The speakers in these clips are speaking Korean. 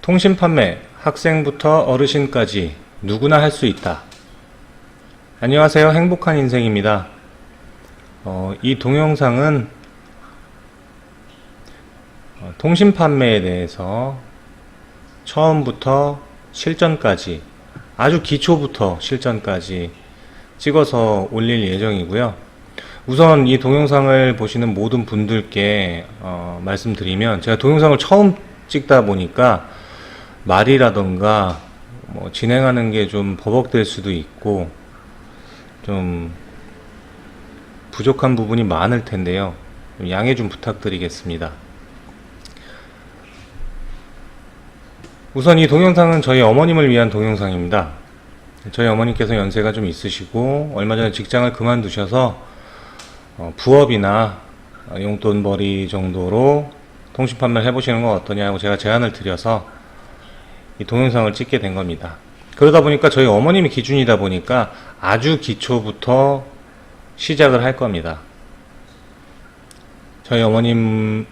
통신 판매, 학생부터 어르신까지 누구나 할 수 있다. 안녕하세요. 행복한 인생입니다. 이 동영상은 통신 판매에 대해서 처음부터 실전까지, 아주 기초부터 실전까지 찍어서 올릴 예정이고요. 우선 이 동영상을 보시는 모든 분들께 말씀드리면, 제가 동영상을 처음 찍다 보니까 말이라던가 진행하는 게 좀 버벅될 수도 있고 좀 부족한 부분이 많을 텐데요. 좀 양해 좀 부탁드리겠습니다. 우선 이 동영상은 저희 어머님을 위한 동영상입니다. 저희 어머님께서 연세가 좀 있으시고 얼마 전에 직장을 그만두셔서 부업이나 용돈벌이 정도로 통신 판매를 해보시는 건 어떠냐고 제가 제안을 드려서 이 동영상을 찍게 된 겁니다. 그러다 보니까 저희 어머님이 기준이다 보니까 아주 기초부터 시작을 할 겁니다. 저희 어머님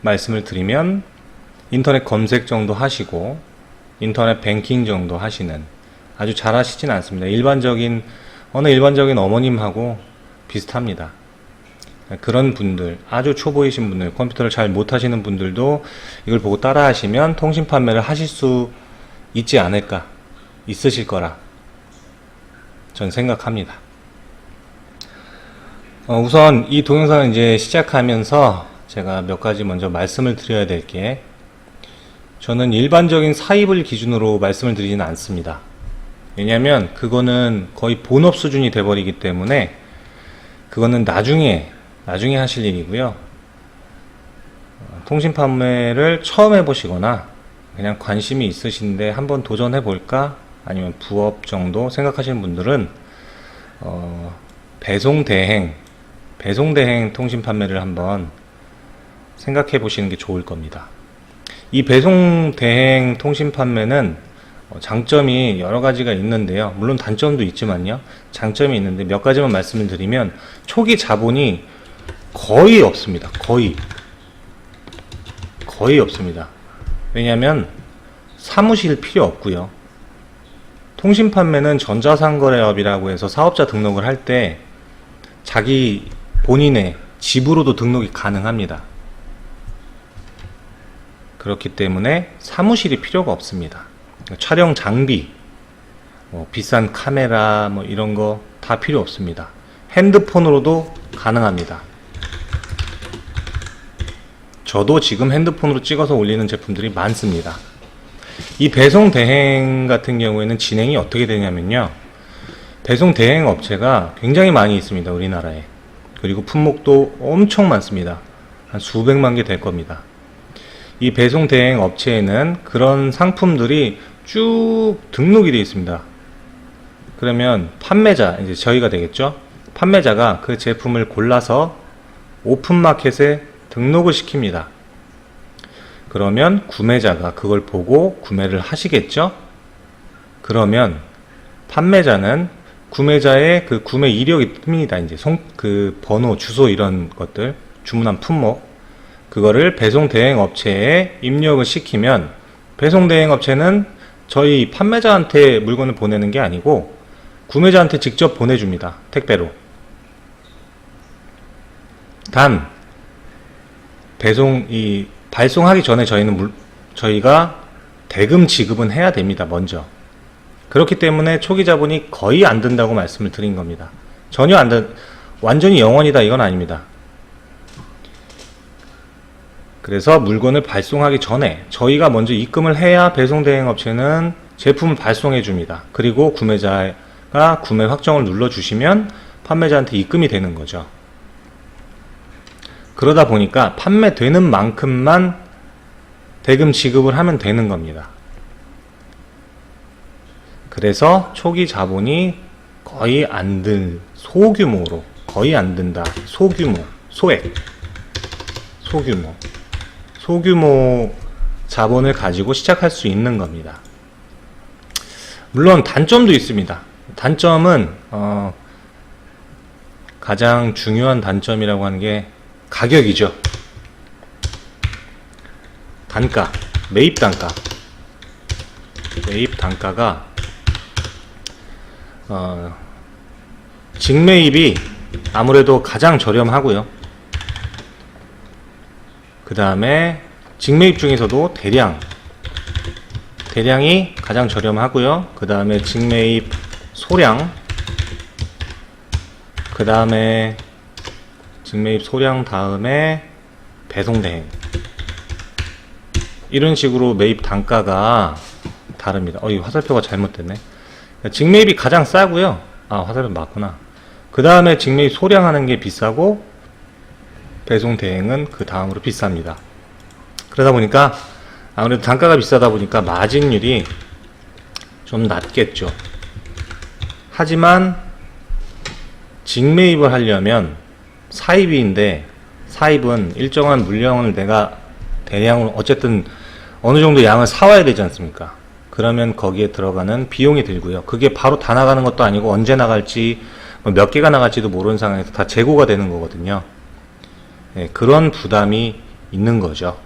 말씀을 드리면 인터넷 검색 정도 하시고 인터넷 뱅킹 정도 하시는, 아주 잘 하시진 않습니다. 어느 일반적인 어머님하고 비슷합니다. 그런 분들, 아주 초보이신 분들, 컴퓨터를 잘 못하시는 분들도 이걸 보고 따라 하시면 통신 판매를 하실 수 있지 않을까, 있으실 거라 전 생각합니다. 우선 이 동영상을 이제 시작하면서 제가 몇 가지 먼저 말씀을 드려야 될 게, 저는 일반적인 사입을 기준으로 말씀을 드리지는 않습니다. 왜냐하면 그거는 거의 본업 수준이 돼버리기 때문에 그거는 나중에 하실 일이고요. 통신 판매를 처음 해보시거나 그냥 관심이 있으신데 한번 도전해 볼까, 아니면 부업 정도 생각하시는 분들은 배송 대행 통신 판매를 한번 생각해 보시는 게 좋을 겁니다. 이 배송 대행 통신 판매는 장점이 여러 가지가 있는데요. 물론 단점도 있지만요. 장점이 있는데 몇 가지만 말씀을 드리면, 초기 자본이 거의 없습니다. 거의 없습니다. 왜냐하면 사무실 필요 없고요. 통신 판매는 전자상거래업이라고 해서 사업자 등록을 할 때 자기 본인의 집으로도 등록이 가능합니다. 그렇기 때문에 사무실이 필요가 없습니다. 촬영 장비, 비싼 카메라 이런 거 다 필요 없습니다. 핸드폰으로도 가능합니다. 저도 지금 핸드폰으로 찍어서 올리는 제품들이 많습니다. 이 배송 대행 같은 경우에는 진행이 어떻게 되냐면요, 배송 대행 업체가 굉장히 많이 있습니다, 우리나라에. 그리고 품목도 엄청 많습니다. 한 수백만 개 될 겁니다. 이 배송 대행 업체에는 그런 상품들이 쭉 등록이 되어 있습니다. 그러면 판매자, 이제 저희가 되겠죠. 판매자가 그 제품을 골라서 오픈마켓에 등록을 시킵니다. 그러면 구매자가 그걸 보고 구매를 하시겠죠. 그러면 판매자는 구매자의 그 구매 이력이 뜹니다. 이제 그 번호, 주소 이런 것들, 주문한 품목, 그거를 배송 대행 업체에 입력을 시키면 배송 대행 업체는 저희 판매자한테 물건을 보내는 게 아니고 구매자한테 직접 보내줍니다. 택배로. 단 발송하기 전에 저희가 대금 지급은 해야 됩니다. 먼저. 그렇기 때문에 초기 자본이 거의 안 든다고 말씀을 드린 겁니다. 전혀 완전히 영원이다 이건 아닙니다. 그래서 물건을 발송하기 전에 저희가 먼저 입금을 해야 배송 대행 업체는 제품을 발송해 줍니다. 그리고 구매자가 구매 확정을 눌러 주시면 판매자한테 입금이 되는 거죠. 그러다 보니까 판매되는 만큼만 대금 지급을 하면 되는 겁니다. 그래서 초기 자본이 거의 안 든, 소규모로, 거의 안 든다. 소규모 자본을 가지고 시작할 수 있는 겁니다. 물론 단점도 있습니다. 단점은 가장 중요한 단점이라고 하는 게 가격이죠. 단가, 매입 단가. 매입 단가가 직매입이 아무래도 가장 저렴하고요. 그 다음에 직매입 중에서도 대량이 가장 저렴하고요. 그 다음에 직매입 소량, 그 다음에 직매입 소량 다음에 배송대행, 이런 식으로 매입 단가가 다릅니다. 이 화살표가 잘못됐네. 직매입이 가장 싸고요. 화살표 맞구나. 그 다음에 직매입 소량 하는 게 비싸고 배송대행은 그 다음으로 비쌉니다. 그러다 보니까 아무래도 단가가 비싸다 보니까 마진율이 좀 낮겠죠. 하지만 직매입을 하려면 사입인데, 사입은 일정한 물량을 내가 대량으로 어쨌든 어느 정도 양을 사와야 되지 않습니까? 그러면 거기에 들어가는 비용이 들고요. 그게 바로 다 나가는 것도 아니고 언제 나갈지, 몇 개가 나갈지도 모르는 상황에서 다 재고가 되는 거거든요. 네, 그런 부담이 있는 거죠.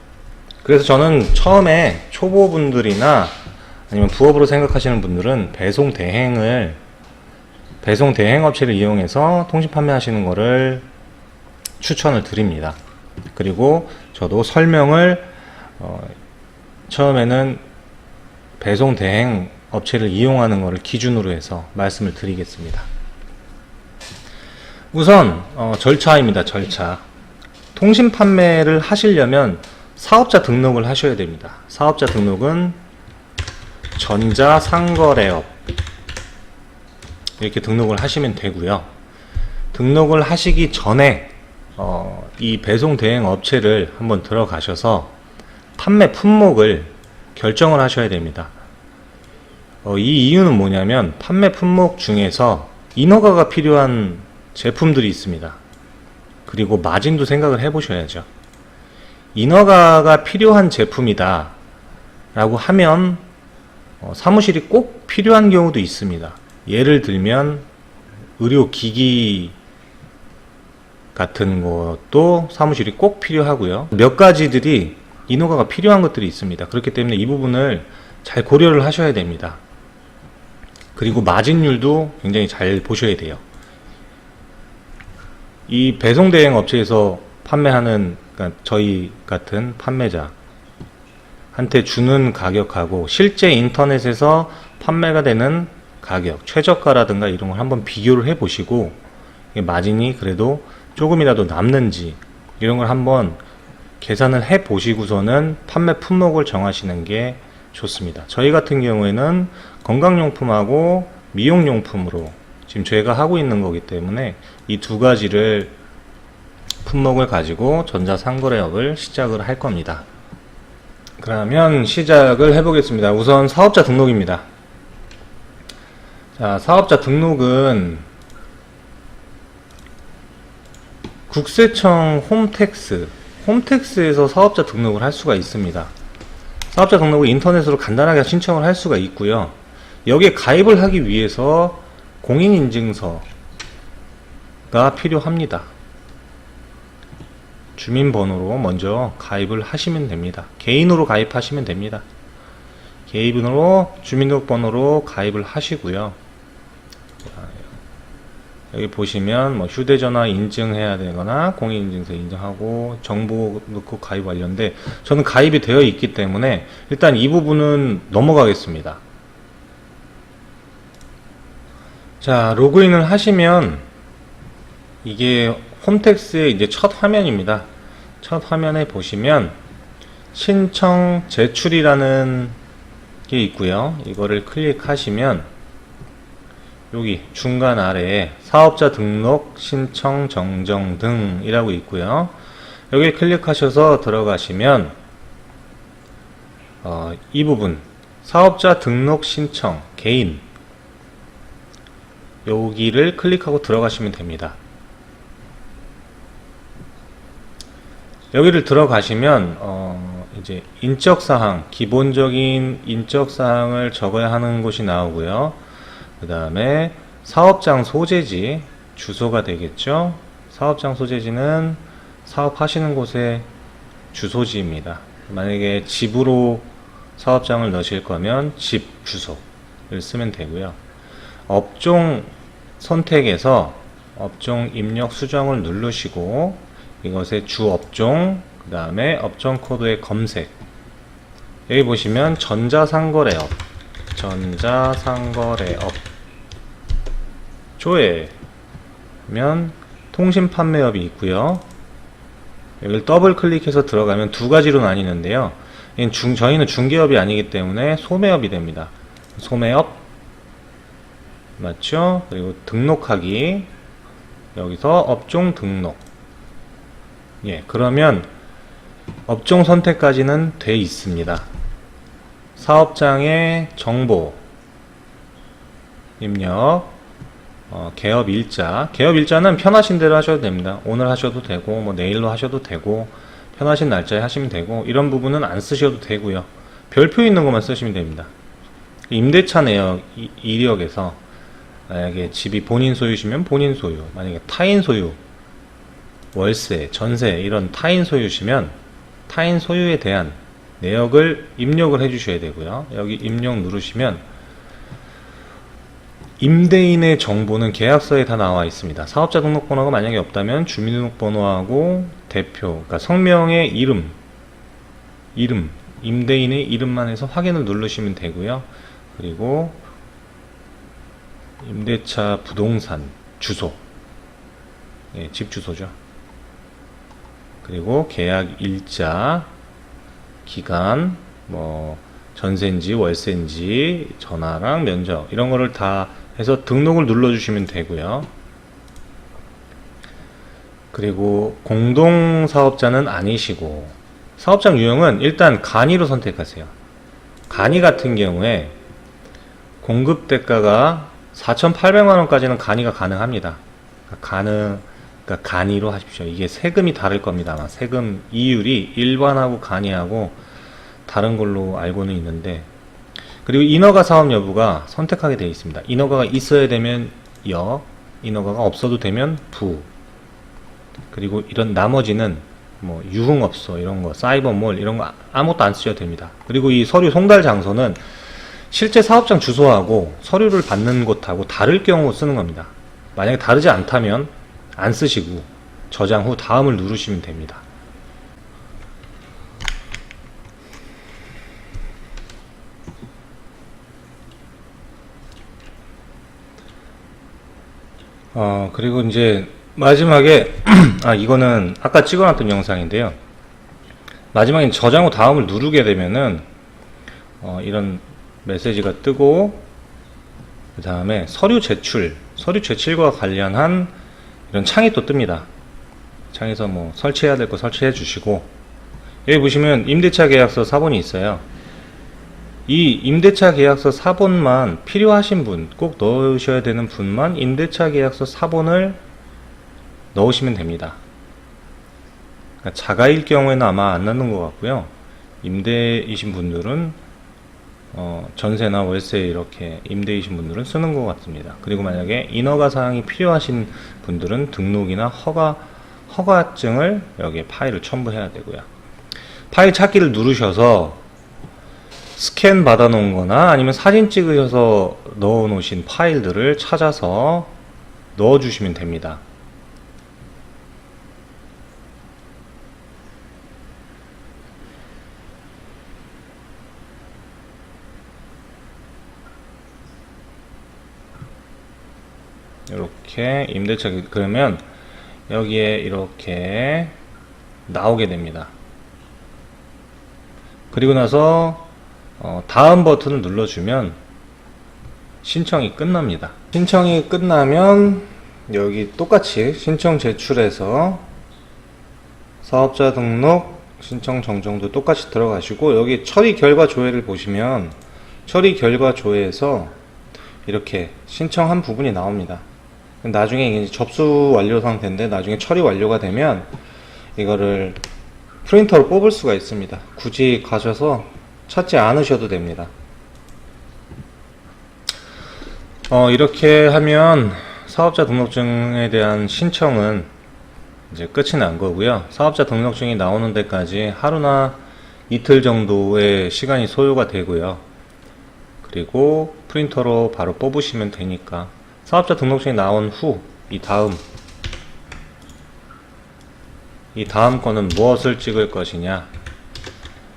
그래서 저는 처음에 초보분들이나 아니면 부업으로 생각하시는 분들은 배송 대행 업체를 이용해서 통신 판매하시는 거를 추천을 드립니다. 그리고 저도 설명을 처음에는 배송 대행 업체를 이용하는 것을 기준으로 해서 말씀을 드리겠습니다. 우선 절차입니다. 절차. 통신 판매를 하시려면 사업자 등록을 하셔야 됩니다. 사업자 등록은 전자상거래업 이렇게 등록을 하시면 되고요. 등록을 하시기 전에 이 배송 대행 업체를 한번 들어가셔서 판매 품목을 결정을 하셔야 됩니다. 이 이유는 뭐냐면 판매 품목 중에서 인허가가 필요한 제품들이 있습니다. 그리고 마진도 생각을 해 보셔야죠. 인허가가 필요한 제품이다 라고 하면 사무실이 꼭 필요한 경우도 있습니다. 예를 들면 의료기기 같은 것도 사무실이 꼭 필요하고요. 몇 가지들이 인허가가 필요한 것들이 있습니다. 그렇기 때문에 이 부분을 잘 고려를 하셔야 됩니다. 그리고 마진율도 굉장히 잘 보셔야 돼요. 이 배송대행 업체에서 판매하는, 그러니까 저희 같은 판매자한테 주는 가격하고 실제 인터넷에서 판매가 되는 가격, 최저가라든가 이런 걸 한번 비교를 해 보시고 마진이 그래도 조금이라도 남는지 이런 걸 한번 계산을 해 보시고서는 판매 품목을 정하시는 게 좋습니다. 저희 같은 경우에는 건강용품하고 미용용품으로 지금 저희가 하고 있는 거기 때문에 이 두 가지를 품목을 가지고 전자상거래업을 시작을 할 겁니다. 그러면 시작을 해 보겠습니다. 우선 사업자 등록입니다. 자, 사업자 등록은 국세청 홈택스에서 사업자 등록을 할 수가 있습니다. 사업자 등록을 인터넷으로 간단하게 신청을 할 수가 있고요. 여기에 가입을 하기 위해서 공인인증서가 필요합니다. 주민번호로 먼저 가입을 하시면 됩니다. 개인으로 가입하시면 됩니다. 개인으로 주민등록번호로 가입을 하시고요. 여기 보시면 뭐 휴대전화 인증해야 되거나 공인인증서 인증하고 정보 넣고 가입 완료인데 저는 가입이 되어 있기 때문에 일단 이 부분은 넘어가겠습니다. 자, 로그인을 하시면 이게 홈택스의 이제 첫 화면입니다. 첫 화면에 보시면 신청 제출이라는 게 있고요. 이거를 클릭하시면 여기 중간 아래에 사업자 등록 신청 정정 등이라고 있고요. 여기 클릭하셔서 들어가시면 이 부분 사업자 등록 신청 개인 여기를 클릭하고 들어가시면 됩니다. 여기를 들어가시면 이제 인적사항, 기본적인 인적사항을 적어야 하는 곳이 나오고요. 그 다음에 사업장 소재지, 주소가 되겠죠. 사업장 소재지는 사업하시는 곳의 주소지입니다. 만약에 집으로 사업장을 넣으실 거면 집 주소를 쓰면 되고요. 업종 선택에서 업종 입력 수정을 누르시고 이것의 주 업종, 그 다음에 업종 코드의 검색, 여기 보시면 전자상거래업 조회면 통신판매업이 있고요. 여기를 더블 클릭해서 들어가면 두 가지로 나뉘는데요. 저희는 중개업이 아니기 때문에 소매업이 됩니다. 소매업 맞죠? 그리고 등록하기, 여기서 업종 등록. 예, 그러면 업종 선택까지는 돼 있습니다. 사업장의 정보 입력, 개업 일자. 개업 일자는 편하신 대로 하셔도 됩니다. 오늘 하셔도 되고, 뭐 내일로 하셔도 되고, 편하신 날짜에 하시면 되고, 이런 부분은 안 쓰셔도 되고요. 별표 있는 것만 쓰시면 됩니다. 임대차 내역 이력에서 만약에 집이 본인 소유시면 본인 소유, 만약에 타인 소유, 월세, 전세 이런 타인 소유시면 타인 소유에 대한 내역을 입력을 해 주셔야 되고요. 여기 입력 누르시면 임대인의 정보는 계약서에 다 나와 있습니다. 사업자 등록번호가 만약에 없다면 주민등록번호하고 대표, 그러니까 성명의 이름, 임대인의 이름만 해서 확인을 누르시면 되고요. 그리고 임대차 부동산 주소, 예, 집 주소죠. 그리고 계약 일자, 기간, 뭐 전세인지 월세인지 전화랑 면적 이런 거를 다 해서 등록을 눌러주시면 되고요. 그리고 공동사업자는 아니시고 사업장 유형은 일단 간이로 선택하세요. 간이 같은 경우에 공급대가가 4,800만원까지는 간이가 가능합니다. 그러니까 간이로 하십시오. 이게 세금이 다를 겁니다. 아마 세금 이율이 일반하고 간이하고 다른 걸로 알고는 있는데, 그리고 인허가 사업 여부가 선택하게 되어 있습니다. 인허가가 있어야 되면 여, 인허가가 없어도 되면 부. 그리고 이런 나머지는 뭐 유흥업소 이런 거, 사이버몰 이런 거 아무것도 안 쓰셔도 됩니다. 그리고 이 서류 송달 장소는 실제 사업장 주소하고 서류를 받는 곳하고 다를 경우 쓰는 겁니다. 만약에 다르지 않다면 안 쓰시고 저장 후 다음을 누르시면 됩니다. 그리고 이제 마지막에 이거는 아까 찍어놨던 영상인데요. 마지막에 저장 후 다음을 누르게 되면은 이런 메시지가 뜨고, 그 다음에 서류 제출과 관련한 이런 창이 또 뜹니다. 창에서 뭐 설치해야 될 거 설치해 주시고, 여기 보시면 임대차 계약서 사본이 있어요. 이 임대차 계약서 사본만 필요하신 분, 꼭 넣으셔야 되는 분만 임대차 계약서 사본을 넣으시면 됩니다. 그러니까 자가일 경우에는 아마 안 넣는 것 같고요. 임대이신 분들은 전세나 월세 이렇게 임대이신 분들은 쓰는 것 같습니다. 그리고 만약에 인허가 사항이 필요하신 분들은 등록이나 허가증을 여기에 파일을 첨부해야 되고요. 파일 찾기를 누르셔서 스캔 받아 놓은 거나 아니면 사진 찍으셔서 넣어 놓으신 파일들을 찾아서 넣어 주시면 됩니다. 이렇게 임대차, 그러면 여기에 이렇게 나오게 됩니다. 그리고 나서 다음 버튼을 눌러주면 신청이 끝납니다. 신청이 끝나면 여기 똑같이 신청 제출해서 사업자 등록 신청 정정도 똑같이 들어가시고, 여기 처리 결과 조회를 보시면 처리 결과 조회에서 이렇게 신청한 부분이 나옵니다. 나중에 이게 접수 완료 상태인데 나중에 처리 완료가 되면 이거를 프린터로 뽑을 수가 있습니다. 굳이 가셔서 찾지 않으셔도 됩니다. 이렇게 하면 사업자 등록증에 대한 신청은 이제 끝이 난 거고요. 사업자 등록증이 나오는 데까지 하루나 이틀 정도의 시간이 소요가 되고요. 그리고 프린터로 바로 뽑으시면 되니까 사업자 등록증이 나온 후 이 다음 거는 무엇을 찍을 것이냐.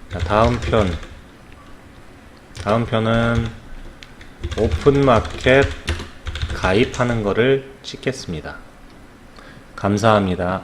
자, 다음 편은 오픈마켓 가입하는 거를 찍겠습니다. 감사합니다.